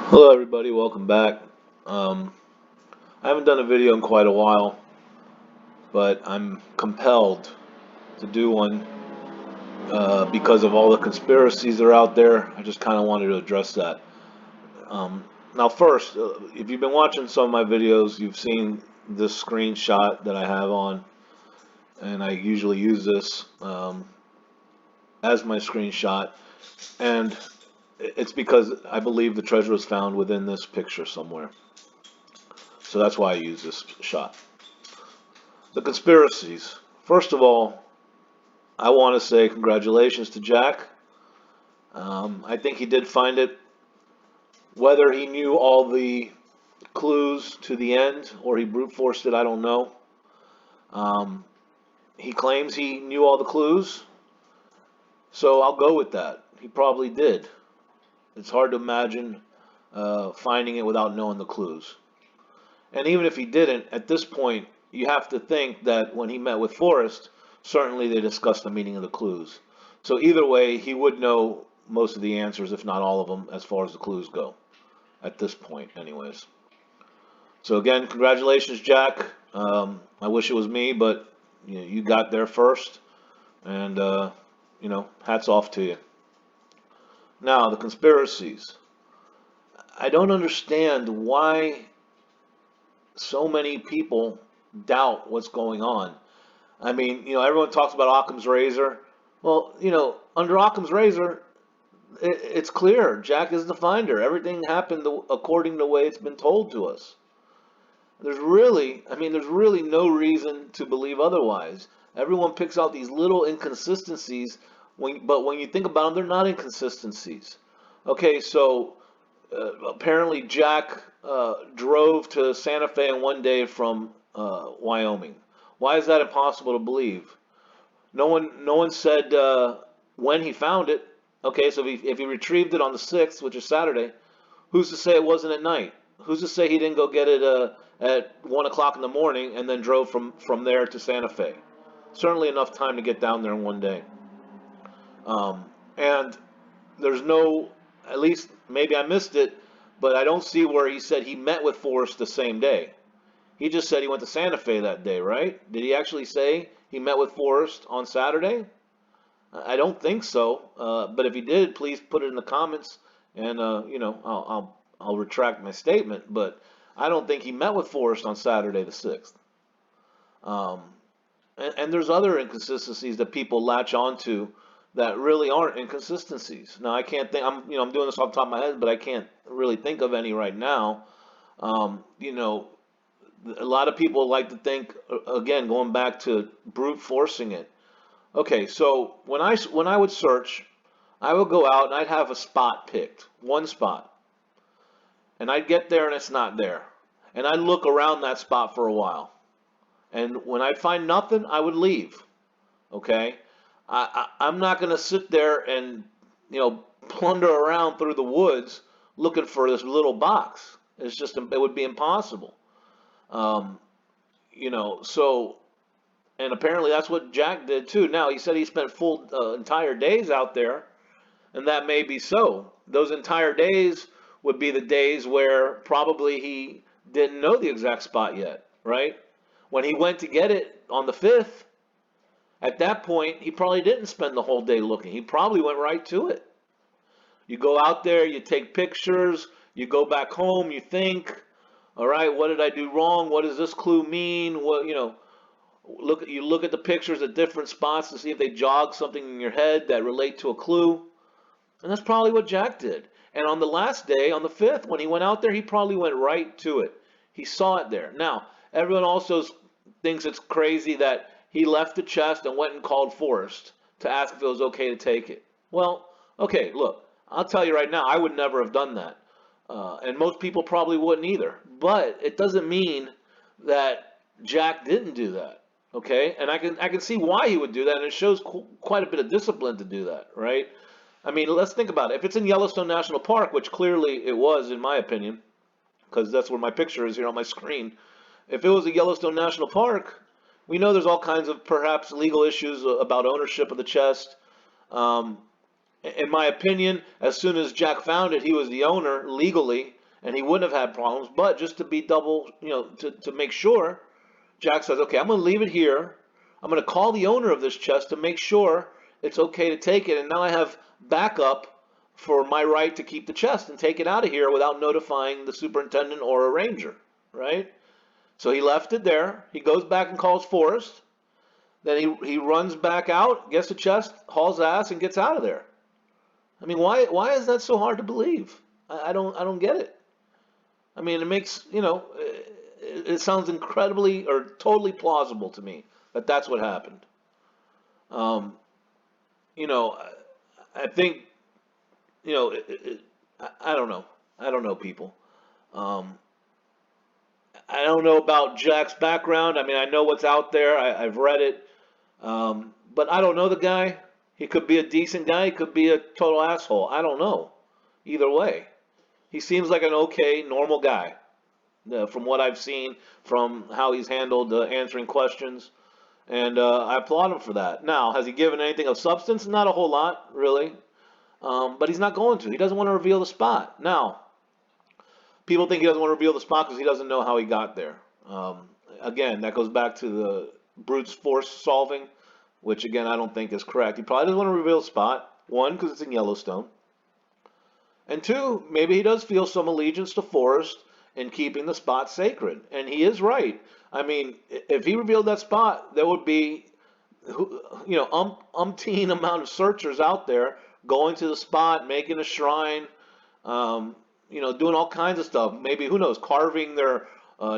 Hello, everybody. Welcome back. Um, I haven't done a video in quite a while, but I'm compelled to do one because of all the conspiracies that are out there. I just kind of wanted to address that. Um, Now, first, if you've been watching some of my videos, you've seen this screenshot that I have on, and I usually use this as my screenshot, and it's because I believe the treasure was found within this picture somewhere. So that's why I use this shot. The conspiracies. First of all, I want to say congratulations to Jack. I think he did find it. Whether he knew all the clues to the end or he brute forced it, I don't know. Um, he claims he knew all the clues, so I'll go with that. He probably did. It's hard to imagine finding it without knowing the clues. And even if he didn't, at this point, you have to think that when he met with Forrest, certainly they discussed the meaning of the clues. So either way, he would know most of the answers, if not all of them, as far as the clues go. At this point, anyways. So again, congratulations, Jack. I wish it was me, but you got there first, and hats off to you. Now the conspiracies. I don't understand why so many people doubt what's going on. I mean, everyone talks about Occam's razor. Well, under Occam's razor, it's clear. Jack is the finder. Everything happened according to the way it's been told to us. There's really no reason to believe otherwise. Everyone picks out these little inconsistencies, but when you think about them, they're not inconsistencies. Okay, so apparently Jack drove to Santa Fe in one day from Wyoming. Why is that impossible to believe? No one said when he found it. Okay, so if he retrieved it on the 6th, which is Saturday, who's to say it wasn't at night? Who's to say he didn't go get it at 1 o'clock in the morning and then drove from there to Santa Fe? Certainly enough time to get down there in one day. And there's no, at least maybe I missed it, but I don't see where he said he met with Forrest the same day. He just said he went to Santa Fe that day, right? Did he actually say he met with Forrest on Saturday? I don't think so. But if he did, please put it in the comments, and I'll retract my statement. But I don't think he met with Forrest on Saturday the 6th. Um, and there's other inconsistencies that people latch onto that really aren't inconsistencies. Now I can't think. I'm doing this off the top of my head, but I can't really think of any right now. Um, you know, a lot of people like to think again, going back to brute forcing it. Okay, so when I would search, I would go out and I'd have a spot picked, one spot, and I'd get there and it's not there, and I'd look around that spot for a while, and when I'd find nothing, I would leave. Okay, I'm not gonna sit there and plunder around through the woods looking for this little box. It would be impossible. Um, so. And apparently that's what Jack did too. Now he said he spent full entire days out there, and that may be so. Those entire days would be the days where probably he didn't know the exact spot yet, right? When he went to get it on the 5th, at that point he probably didn't spend the whole day looking. He probably went right to it. You go out there, you take pictures, you go back home, you think, all right, what did I do wrong? What does this clue mean? You look at the pictures at different spots to see if they jog something in your head that relate to a clue. And that's probably what Jack did. And on the last day, on the 5th, when he went out there, he probably went right to it. He saw it there. Now, everyone also thinks it's crazy that he left the chest and went and called Forrest to ask if it was okay to take it. Well, okay, look, I'll tell you right now, I would never have done that. And most people probably wouldn't either. But it doesn't mean that Jack didn't do that. Okay, and I can see why he would do that, and it shows quite a bit of discipline to do that, right? I mean, let's think about it. If it's in Yellowstone National Park, which clearly it was, in my opinion, because that's where my picture is here on my screen. If it was a Yellowstone National Park, we know there's all kinds of perhaps legal issues about ownership of the chest. Um, in my opinion, as soon as Jack found it, he was the owner legally. and he wouldn't have had problems. But just to be double, to make sure, Jack says, okay, I'm going to leave it here. I'm going to call the owner of this chest to make sure it's okay to take it. And now I have backup for my right to keep the chest and take it out of here without notifying the superintendent or a ranger, right? So he left it there. He goes back and calls Forrest. Then he runs back out, gets the chest, hauls ass, and gets out of there. I mean, why is that so hard to believe? I don't get it. I mean, it makes, it sounds incredibly or totally plausible to me that that's what happened. Um, you know, I think, I don't know. I don't know, people. Um, I don't know about Jack's background. I mean, I know what's out there. I've read it. But I don't know the guy. He could be a decent guy. He could be a total asshole. I don't know. Either way, he seems like an okay, normal guy. From what I've seen, from how he's handled answering questions, and I applaud him for that. Now, has he given anything of substance? Not a whole lot, really. But he's not going to. He doesn't want to reveal the spot. Now, people think he doesn't want to reveal the spot because he doesn't know how he got there. Again, that goes back to the brute force solving, which again I don't think is correct. He probably doesn't want to reveal the spot. One, because it's in Yellowstone, and two, maybe he does feel some allegiance to Forrest in keeping the spot sacred. And he is right. I mean, if he revealed that spot, there would be, umpteen amount of searchers out there going to the spot, making a shrine, doing all kinds of stuff. Maybe, who knows, carving their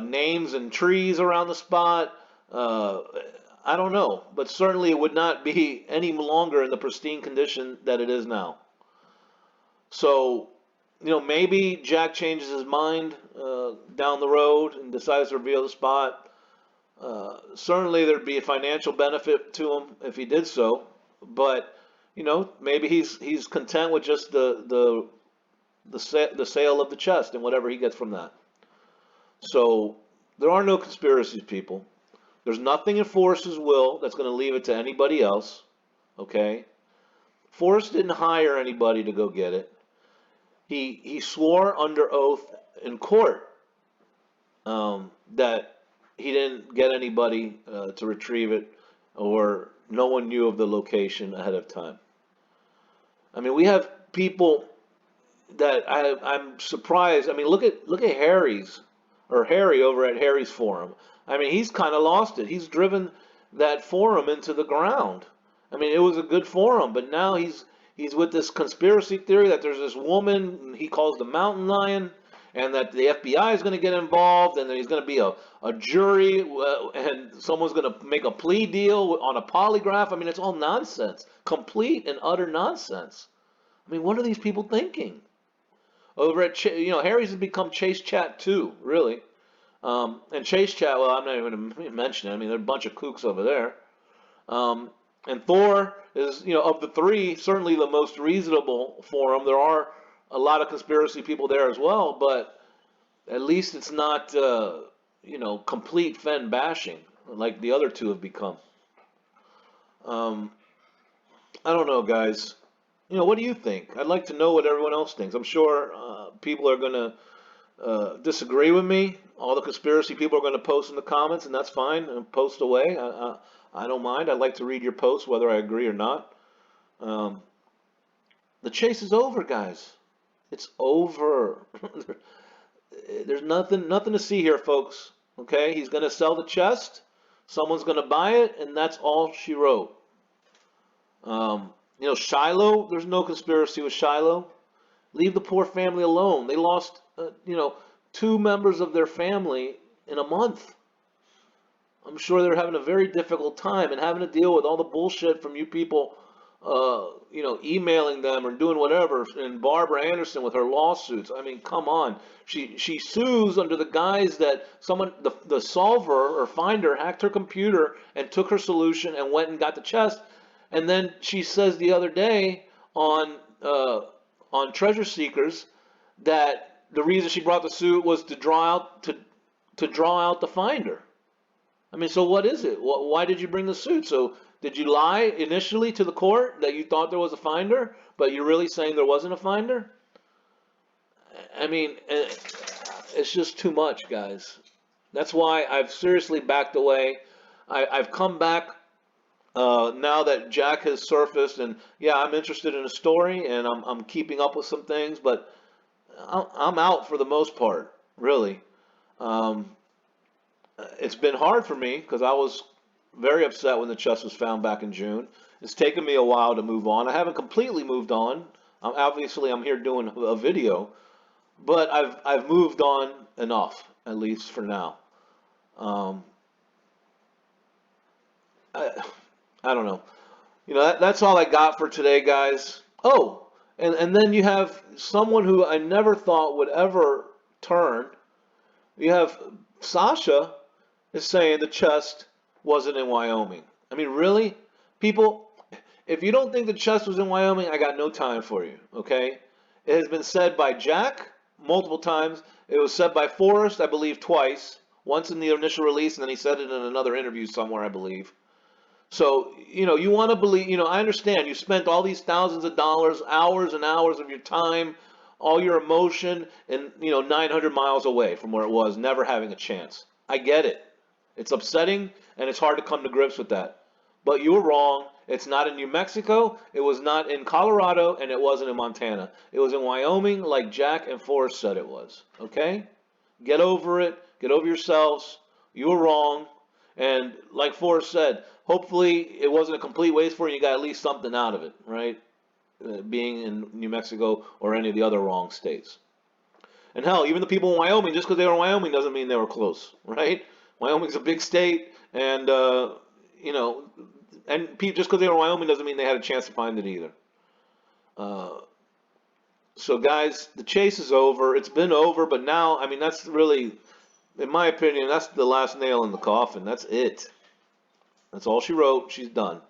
names and trees around the spot. I don't know, but certainly it would not be any longer in the pristine condition that it is now. So, maybe Jack changes his mind down the road and decides to reveal the spot. Certainly there'd be a financial benefit to him if he did so, but maybe he's content with just the sale of the chest and whatever he gets from that. So there are no conspiracies, people. There's nothing in Forrest's will that's going to leave it to anybody else. Okay, Forrest didn't hire anybody to go get it. He swore under oath in court that he didn't get anybody to retrieve it, or no one knew of the location ahead of time. I mean, we have people that I'm surprised. I mean, look at Harry over at Harry's forum. I mean, he's kind of lost it. He's driven that forum into the ground. I mean, it was a good forum, but now he's with this conspiracy theory that there's this woman he calls the mountain lion, and that the FBI is going to get involved, and there's going to be a jury, and someone's going to make a plea deal on a polygraph. I mean, it's all nonsense, complete and utter nonsense. I mean, what are these people thinking? Over at, Harry's has become Chase Chat too, really. And Chase Chat, well, I'm not even going to mention it. I mean, there are a bunch of kooks over there. And Thor is, of the three, certainly the most reasonable forum. There are a lot of conspiracy people there as well, but at least it's not, complete Fenn bashing like the other two have become. I don't know, guys. What do you think? I'd like to know what everyone else thinks. I'm sure people are going to disagree with me. All the conspiracy people are going to post in the comments, and that's fine. And post away. I don't mind. I'd like to read your posts, whether I agree or not. The chase is over, guys. It's over. There's nothing to see here, folks. Okay? He's going to sell the chest. Someone's going to buy it, and that's all she wrote. Shiloh, there's no conspiracy with Shiloh. Leave the poor family alone. They lost, two members of their family in a month. I'm sure they're having a very difficult time and having to deal with all the bullshit from you people, emailing them or doing whatever. And Barbara Anderson with her lawsuits. I mean, come on. She sues under the guise that someone, the solver or finder, hacked her computer and took her solution and went and got the chest. And then she says the other day on Treasure Seekers that the reason she brought the suit was to draw out the finder. I mean, so what is it? Why did you bring the suit? So did you lie initially to the court that you thought there was a finder, but you're really saying there wasn't a finder? I mean, it's just too much, guys. That's why I've seriously backed away. I've come back now that Jack has surfaced, and yeah, I'm interested in a story, and I'm keeping up with some things, but I'm out for the most part, really. Um, it's been hard for me because I was very upset when the chest was found back in June. It's taken me a while to move on. I haven't completely moved on. Obviously, I'm here doing a video, but I've moved on enough, at least for now. Um, I, I don't know. That's all I got for today, guys. Oh, and then you have someone who I never thought would ever turn. You have Sasha is saying the chest wasn't in Wyoming. I mean, really? People, if you don't think the chest was in Wyoming, I got no time for you, okay? It has been said by Jack multiple times. It was said by Forrest, I believe, twice. Once in the initial release, and then he said it in another interview somewhere, I believe. So, you want to believe, I understand you spent all these thousands of dollars, hours and hours of your time, all your emotion, and, 900 miles away from where it was, never having a chance. I get it. It's upsetting, and it's hard to come to grips with that. But you were wrong. It's not in New Mexico, it was not in Colorado, and it wasn't in Montana. It was in Wyoming, like Jack and Forrest said it was. Okay? Get over it. Get over yourselves. You were wrong. And like Forrest said, hopefully it wasn't a complete waste for you. You got at least something out of it, right? Being in New Mexico or any of the other wrong states. And hell, even the people in Wyoming, just because they were in Wyoming doesn't mean they were close, right? Wyoming's a big state, and you know, just because they were in Wyoming doesn't mean they had a chance to find it either. Uh, so guys, the chase is over. It's been over, but now, I mean, that's really, in my opinion, that's the last nail in the coffin. That's it. That's all she wrote. She's done.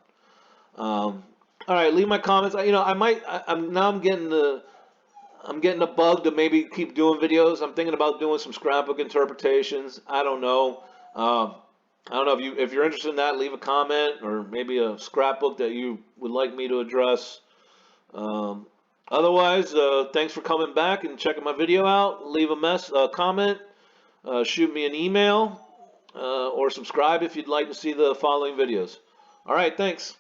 All right, leave my comments. I might. I'm now. I'm getting a bug to maybe keep doing videos. I'm thinking about doing some scrapbook interpretations. I don't know. I don't know if you're interested in that. Leave a comment or maybe a scrapbook that you would like me to address. Um, Otherwise, thanks for coming back and checking my video out. Leave a comment. Shoot me an email or subscribe if you'd like to see the following videos. All right, thanks.